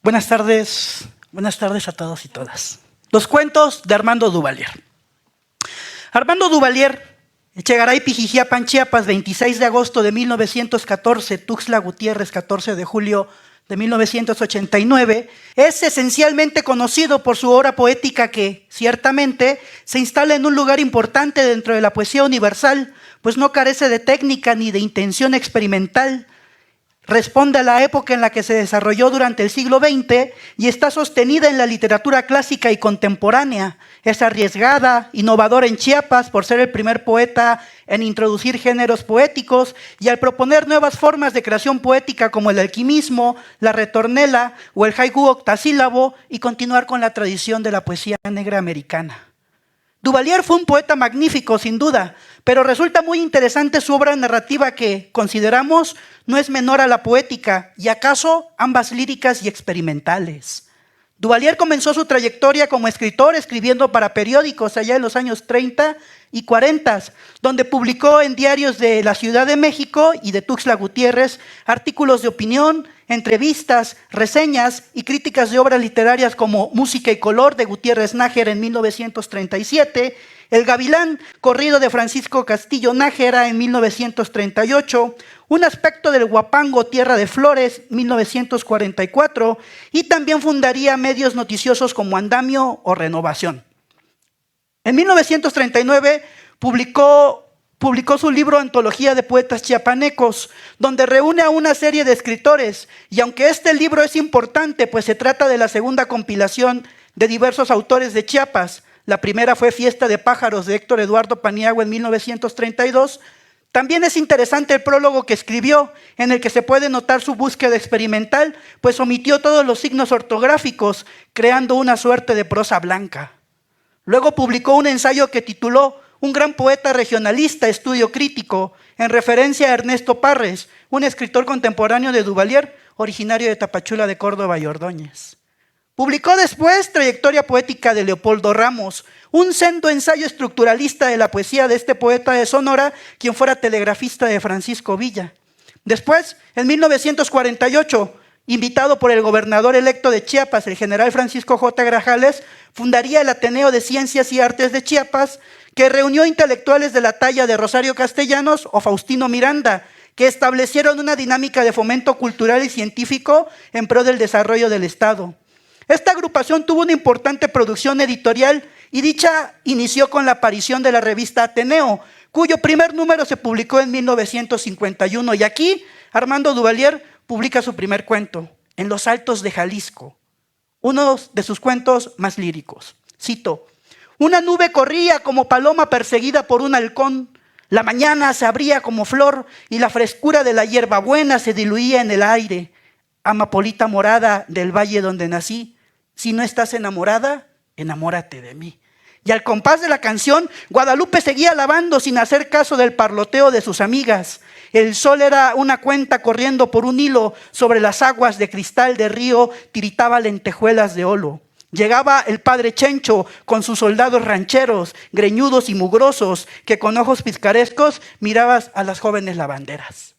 Buenas tardes a todos y todas. Los cuentos de Armando Duvalier. Armando Duvalier, Echegaray, Pijijiapan, Chiapas, 26 de agosto de 1914, Tuxtla Gutiérrez, 14 de julio de 1989, es esencialmente conocido por su obra poética que, ciertamente, se instala en un lugar importante dentro de la poesía universal, pues no carece de técnica ni de intención experimental. Responde a la época en la que se desarrolló durante el siglo XX y está sostenida en la literatura clásica y contemporánea. Es arriesgada, innovadora en Chiapas por ser el primer poeta en introducir géneros poéticos y al proponer nuevas formas de creación poética como el alquimismo, la retornela o el haiku octasílabo y continuar con la tradición de la poesía negra americana. Duvalier fue un poeta magnífico, sin duda, pero resulta muy interesante su obra narrativa que, consideramos, no es menor a la poética y acaso ambas líricas y experimentales. Duvalier comenzó su trayectoria como escritor escribiendo para periódicos allá en los años 30 y 40, donde publicó en diarios de la Ciudad de México y de Tuxtla Gutiérrez artículos de opinión, entrevistas, reseñas y críticas de obras literarias como Música y Color de Gutiérrez Nájera en 1937, El Gavilán, corrido de Francisco Castillo Nájera en 1938, Un aspecto del Huapango, Tierra de Flores, 1944, y también fundaría medios noticiosos como Andamio o Renovación. En 1939 publicó su libro Antología de Poetas Chiapanecos, donde reúne a una serie de escritores, y aunque este libro es importante, pues se trata de la segunda compilación de diversos autores de Chiapas. La primera fue Fiesta de Pájaros de Héctor Eduardo Paniagua en 1932. También es interesante el prólogo que escribió, en el que se puede notar su búsqueda experimental, pues omitió todos los signos ortográficos, creando una suerte de prosa blanca. Luego publicó un ensayo que tituló Un gran poeta regionalista, estudio crítico, en referencia a Ernesto Parres, un escritor contemporáneo de Duvalier, originario de Tapachula de Córdoba y Ordóñez. Publicó después Trayectoria poética de Leopoldo Ramos, un sendo ensayo estructuralista de la poesía de este poeta de Sonora, quien fuera telegrafista de Francisco Villa. Después, en 1948, invitado por el gobernador electo de Chiapas, el general Francisco J. Grajales, fundaría el Ateneo de Ciencias y Artes de Chiapas, que reunió intelectuales de la talla de Rosario Castellanos o Faustino Miranda, que establecieron una dinámica de fomento cultural y científico en pro del desarrollo del Estado. Esta agrupación tuvo una importante producción editorial y dicha inició con la aparición de la revista Ateneo, cuyo primer número se publicó en 1951. Y aquí Armando Duvalier publica su primer cuento, En los Altos de Jalisco, uno de sus cuentos más líricos. Cito: Una nube corría como paloma perseguida por un halcón. La mañana se abría como flor y la frescura de la hierbabuena se diluía en el aire. Amapolita morada del valle donde nací, si no estás enamorada, enamórate de mí. Y al compás de la canción, Guadalupe seguía alabando sin hacer caso del parloteo de sus amigas. El sol era una cuenta corriendo por un hilo sobre las aguas de cristal de río, tiritaba lentejuelas de olo. Llegaba el padre Chencho con sus soldados rancheros, greñudos y mugrosos, que con ojos picarescos miraban a las jóvenes lavanderas.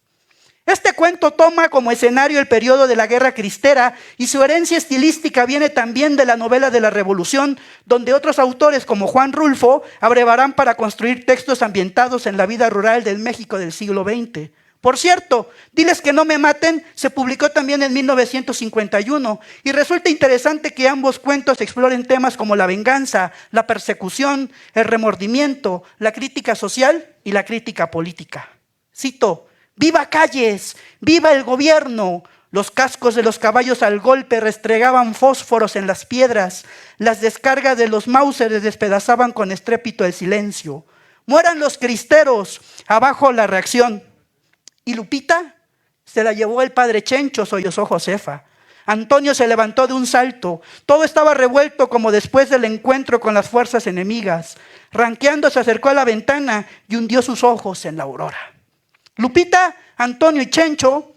Este cuento toma como escenario el periodo de la Guerra Cristera y su herencia estilística viene también de la novela de la Revolución, donde otros autores como Juan Rulfo abrevarán para construir textos ambientados en la vida rural del México del siglo XX. Por cierto, Diles que no me maten se publicó también en 1951 y resulta interesante que ambos cuentos exploren temas como la venganza, la persecución, el remordimiento, la crítica social y la crítica política. Cito: ¡Viva Calles! ¡Viva el gobierno! Los cascos de los caballos al golpe restregaban fósforos en las piedras. Las descargas de los Mausers despedazaban con estrépito el silencio. ¡Mueran los cristeros! Abajo la reacción. ¿Y Lupita? Se la llevó el padre Chencho, sollozó Josefa. Antonio se levantó de un salto. Todo estaba revuelto como después del encuentro con las fuerzas enemigas. Ranqueando se acercó a la ventana y hundió sus ojos en la aurora. Lupita, Antonio y Chencho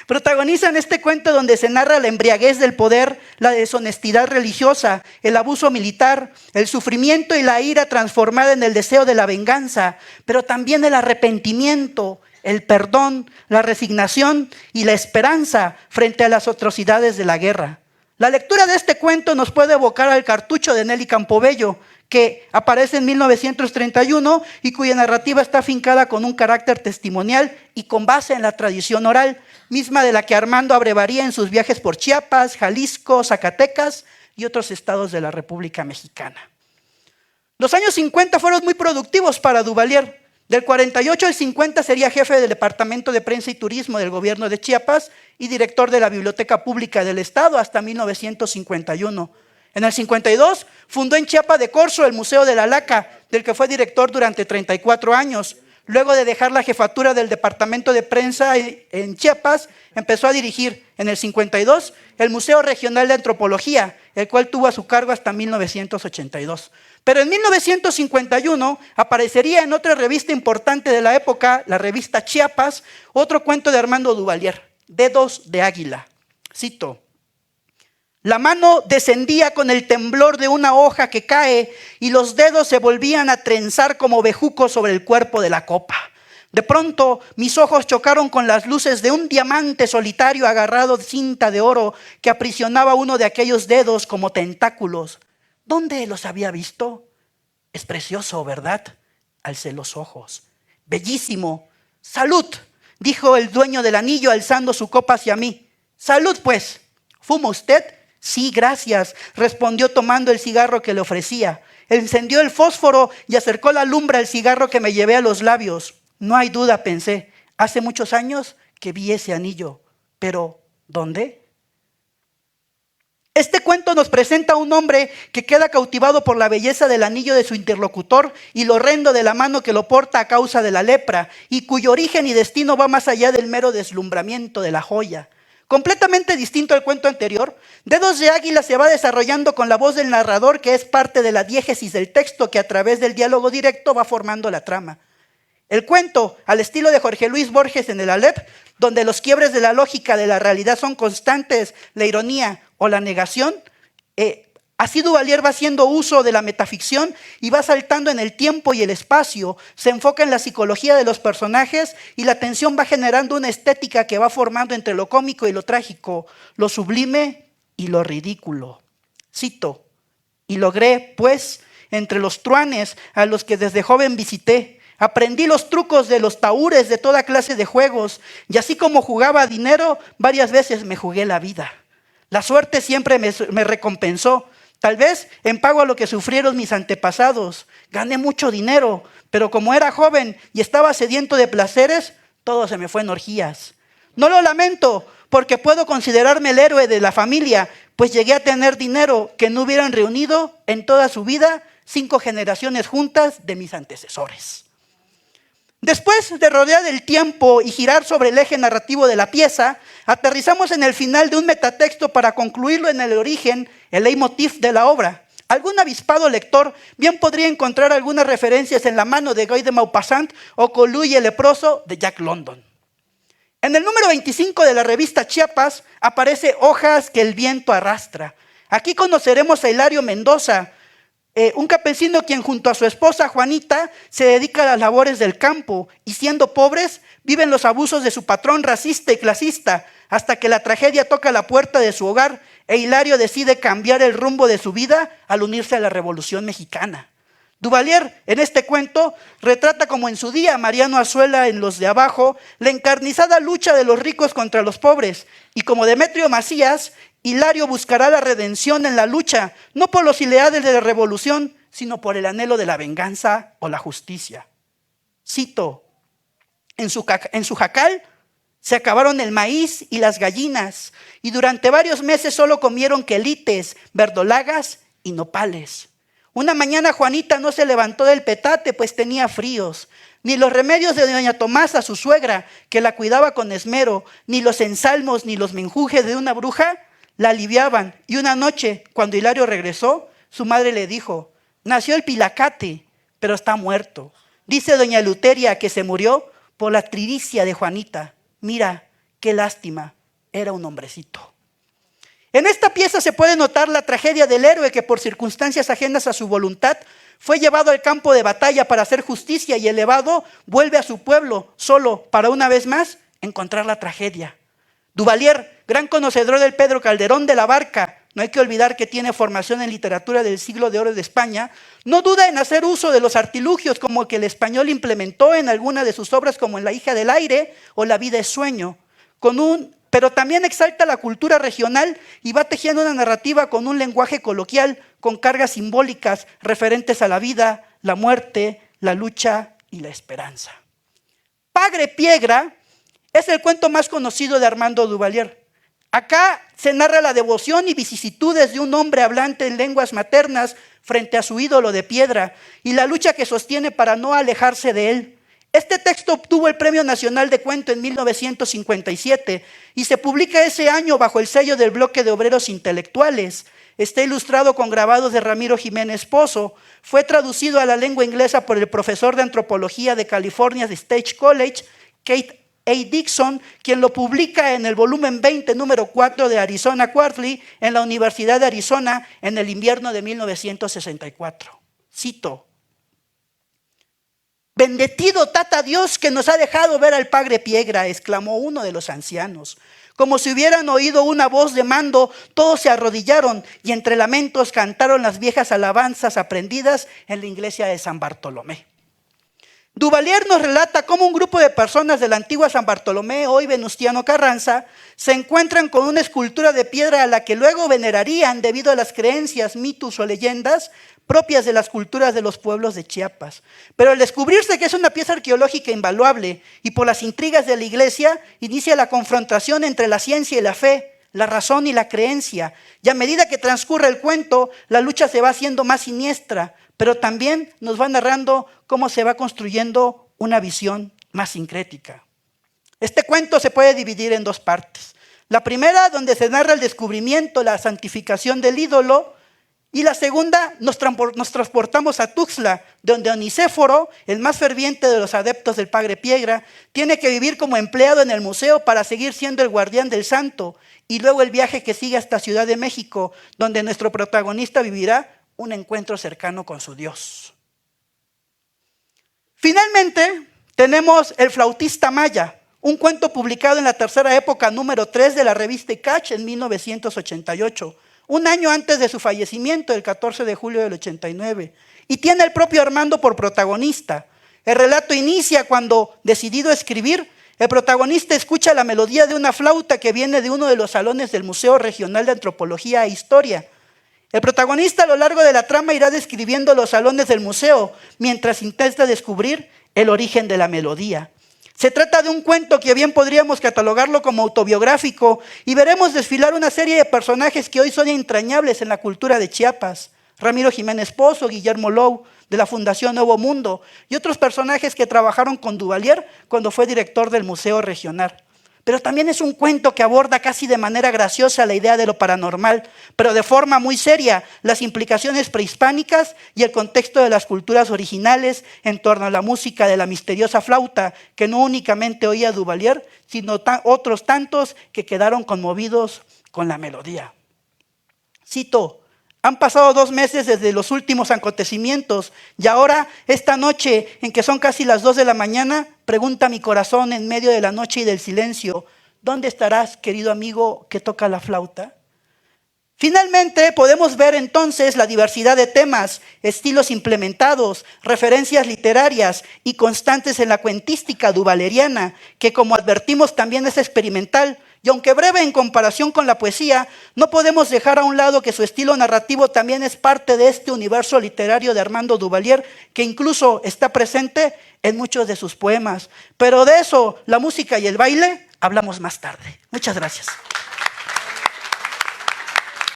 protagonizan este cuento donde se narra la embriaguez del poder, la deshonestidad religiosa, el abuso militar, el sufrimiento y la ira transformada en el deseo de la venganza, pero también el arrepentimiento, el perdón, la resignación y la esperanza frente a las atrocidades de la guerra. La lectura de este cuento nos puede evocar al Cartucho de Nelly Campobello, que aparece en 1931 y cuya narrativa está afincada con un carácter testimonial y con base en la tradición oral, misma de la que Armando abrevaría en sus viajes por Chiapas, Jalisco, Zacatecas y otros estados de la República Mexicana. Los años 50 fueron muy productivos para Duvalier. Del 48 al 50 sería jefe del Departamento de Prensa y Turismo del gobierno de Chiapas y director de la Biblioteca Pública del Estado hasta 1951. En el 52 fundó en Chiapa de Corzo el Museo de la Laca, del que fue director durante 34 años. Luego de dejar la jefatura del Departamento de Prensa en Chiapas, empezó a dirigir en el 52 el Museo Regional de Antropología, el cual tuvo a su cargo hasta 1982. Pero en 1951 aparecería en otra revista importante de la época, la revista Chiapas, otro cuento de Armando Duvalier, Dedos de Águila. Cito: la mano descendía con el temblor de una hoja que cae y los dedos se volvían a trenzar como bejucos sobre el cuerpo de la copa. De pronto mis ojos chocaron con las luces de un diamante solitario agarrado de cinta de oro que aprisionaba uno de aquellos dedos como tentáculos. ¿Dónde los había visto? Es precioso, ¿verdad? Alcé los ojos. Bellísimo. Salud, dijo el dueño del anillo alzando su copa hacia mí. Salud, pues. ¿Fuma usted? Sí, gracias, respondió tomando el cigarro que le ofrecía. Encendió el fósforo y acercó la lumbre al cigarro que me llevé a los labios. No hay duda, pensé, hace muchos años que vi ese anillo. Pero, ¿dónde? Este cuento nos presenta a un hombre que queda cautivado por la belleza del anillo de su interlocutor y lo horrendo de la mano que lo porta a causa de la lepra, y cuyo origen y destino va más allá del mero deslumbramiento de la joya. Completamente distinto al cuento anterior, Dedos de Águila se va desarrollando con la voz del narrador, que es parte de la diégesis del texto que a través del diálogo directo va formando la trama. El cuento, al estilo de Jorge Luis Borges en el Aleph, donde los quiebres de la lógica de la realidad son constantes, la ironía o la negación, así Duvalier va haciendo uso de la metaficción y va saltando en el tiempo y el espacio, se enfoca en la psicología de los personajes y la tensión va generando una estética que va formando entre lo cómico y lo trágico, lo sublime y lo ridículo. Cito: y logré, pues, entre los truanes a los que desde joven visité, aprendí los trucos de los tahúres de toda clase de juegos, y así como jugaba a dinero, varias veces me jugué la vida. La suerte siempre me recompensó, tal vez en pago a lo que sufrieron mis antepasados. Gané mucho dinero, pero como era joven y estaba sediento de placeres, todo se me fue en orgías. No lo lamento, porque puedo considerarme el héroe de la familia, pues llegué a tener dinero que no hubieran reunido en toda su vida 5 generaciones juntas de mis antecesores. Después de rodear el tiempo y girar sobre el eje narrativo de la pieza, aterrizamos en el final de un metatexto para concluirlo en el origen, el leitmotiv de la obra. Algún avispado lector bien podría encontrar algunas referencias en La mano de Guy de Maupassant o Colú y el leproso de Jack London. En el número 25 de la revista Chiapas aparece Hojas que el viento arrastra. Aquí conoceremos a Hilario Mendoza, un campesino quien junto a su esposa Juanita se dedica a las labores del campo y siendo pobres viven los abusos de su patrón racista y clasista hasta que la tragedia toca la puerta de su hogar e Hilario decide cambiar el rumbo de su vida al unirse a la Revolución Mexicana. Duvalier en este cuento retrata como en su día Mariano Azuela en Los de Abajo la encarnizada lucha de los ricos contra los pobres, y como Demetrio Macías, Hilario buscará la redención en la lucha, no por los ideales de la revolución, sino por el anhelo de la venganza o la justicia. Cito: en su jacal se acabaron el maíz y las gallinas, y durante varios meses solo comieron quelites, verdolagas y nopales. Una mañana Juanita no se levantó del petate, pues tenía fríos. Ni los remedios de doña Tomasa, su suegra, que la cuidaba con esmero, ni los ensalmos, ni los menjujes de una bruja la aliviaban. Y una noche, cuando Hilario regresó, su madre le dijo: nació el pilacate, pero está muerto. Dice doña Luteria que se murió por la tiricia de Juanita. Mira, qué lástima, era un hombrecito. En esta pieza se puede notar la tragedia del héroe que por circunstancias ajenas a su voluntad Fue llevado al campo de batalla para hacer justicia y elevado vuelve a su pueblo solo para una vez más encontrar la tragedia. Duvalier, gran conocedor del Pedro Calderón de la Barca, no hay que olvidar que tiene formación en literatura del siglo de oro de España, no duda en hacer uso de los artilugios como que el español implementó en alguna de sus obras como en La hija del aire o La vida es sueño, pero también exalta la cultura regional y va tejiendo una narrativa con un lenguaje coloquial, con cargas simbólicas referentes a la vida, la muerte, la lucha y la esperanza. Pagre Piegra es el cuento más conocido de Armando Duvalier. Acá se narra la devoción y vicisitudes de un hombre hablante en lenguas maternas frente a su ídolo de piedra y la lucha que sostiene para no alejarse de él. Este texto obtuvo el Premio Nacional de Cuento en 1957 y se publica ese año bajo el sello del Bloque de Obreros Intelectuales. Está ilustrado con grabados de Ramiro Jiménez Pozo. Fue traducido a la lengua inglesa por el profesor de antropología de California State College, Kate A. Dixon, quien lo publica en el volumen 20, número 4 de Arizona Quarterly, en la Universidad de Arizona, en el invierno de 1964. Cito: «Bendecido tata Dios que nos ha dejado ver al Pagre Piegra», exclamó uno de los ancianos. Como si hubieran oído una voz de mando, todos se arrodillaron y entre lamentos cantaron las viejas alabanzas aprendidas en la iglesia de San Bartolomé. Duvalier nos relata cómo un grupo de personas de la antigua San Bartolomé, hoy Venustiano Carranza, se encuentran con una escultura de piedra a la que luego venerarían debido a las creencias, mitos o leyendas propias de las culturas de los pueblos de Chiapas. Pero al descubrirse que es una pieza arqueológica invaluable y por las intrigas de la iglesia, inicia la confrontación entre la ciencia y la fe, la razón y la creencia. Y a medida que transcurre el cuento, la lucha se va haciendo más siniestra, pero también nos va narrando cómo se va construyendo una visión más sincrética. Este cuento se puede dividir en dos partes. La primera, donde se narra el descubrimiento, la santificación del ídolo, y la segunda, nos transportamos a Tuxtla, donde Onicéforo, el más ferviente de los adeptos del Pagre Piegra, tiene que vivir como empleado en el museo para seguir siendo el guardián del santo, y luego el viaje que sigue hasta Ciudad de México, donde nuestro protagonista vivirá un encuentro cercano con su Dios. Finalmente, tenemos El flautista maya, un cuento publicado en la tercera época, número 3 de la revista Catch en 1988, un año antes de su fallecimiento, el 14 de julio del 89, y tiene al propio Armando por protagonista. El relato inicia cuando, decidido a escribir, el protagonista escucha la melodía de una flauta que viene de uno de los salones del Museo Regional de Antropología e Historia. El protagonista a lo largo de la trama irá describiendo los salones del museo mientras intenta descubrir el origen de la melodía. Se trata de un cuento que bien podríamos catalogarlo como autobiográfico y veremos desfilar una serie de personajes que hoy son entrañables en la cultura de Chiapas. Ramiro Jiménez Pozo, Guillermo Lou, de la Fundación Nuevo Mundo, y otros personajes que trabajaron con Duvalier cuando fue director del Museo Regional. Pero también es un cuento que aborda casi de manera graciosa la idea de lo paranormal, pero de forma muy seria las implicaciones prehispánicas y el contexto de las culturas originales en torno a la música de la misteriosa flauta que no únicamente oía Duvalier, sino otros tantos que quedaron conmovidos con la melodía. Cito: «Han pasado 2 meses desde los últimos acontecimientos y ahora, esta noche en que son casi las 2 de la mañana, pregunta mi corazón en medio de la noche y del silencio, ¿dónde estarás, querido amigo que toca la flauta?». Finalmente, podemos ver entonces la diversidad de temas, estilos implementados, referencias literarias y constantes en la cuentística duvaleriana, que como advertimos también es experimental, y aunque breve en comparación con la poesía, no podemos dejar a un lado que su estilo narrativo también es parte de este universo literario de Armando Duvalier, que incluso está presente en muchos de sus poemas. Pero de eso, la música y el baile, hablamos más tarde. Muchas gracias.